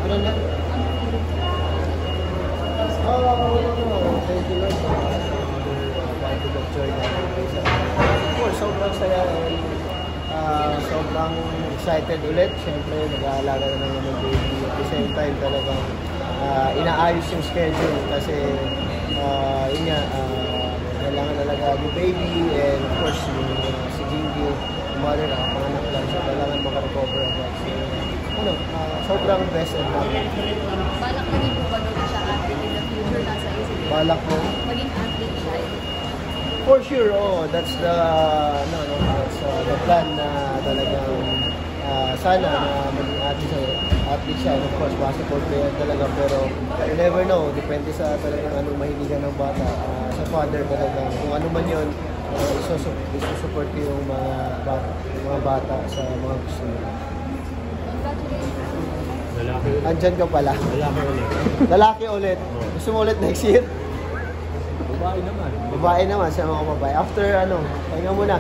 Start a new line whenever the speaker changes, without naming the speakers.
natural lang. Thank you Lord. Bible of joy na. Of course, sobrang saya. Sobrang excited ulit. Siyempre, nag-aalaga na naman ng baby. At the same time, talagang inaayos yung schedule kasi yun nga, kailangan talaga yung baby and of course, si Jingy, yung mother, panganak lang siya, kailangan makarecover agad. So, sobrang best and happy.
Balak maging po ba doon siya athlete in the future? Nasa isip niya?
Balak mo?
Maging athlete siya.
For sure, that's the plan na talagang sana na maging athlete siya. And of course, basketball player talaga. Pero you never know. Depende sa talagang anong mahiligan ng bata. Sa father talaga. Kung ano man yun, isusupport ko yung mga bata sa mga gusto nila.
Lalaki.
Andyan ka pala.
Lalaki ulit.
Lalaki ulit. Gusto mo ulit next year?
Babae naman.
Babae naman sa mga babae. After pahinga muna.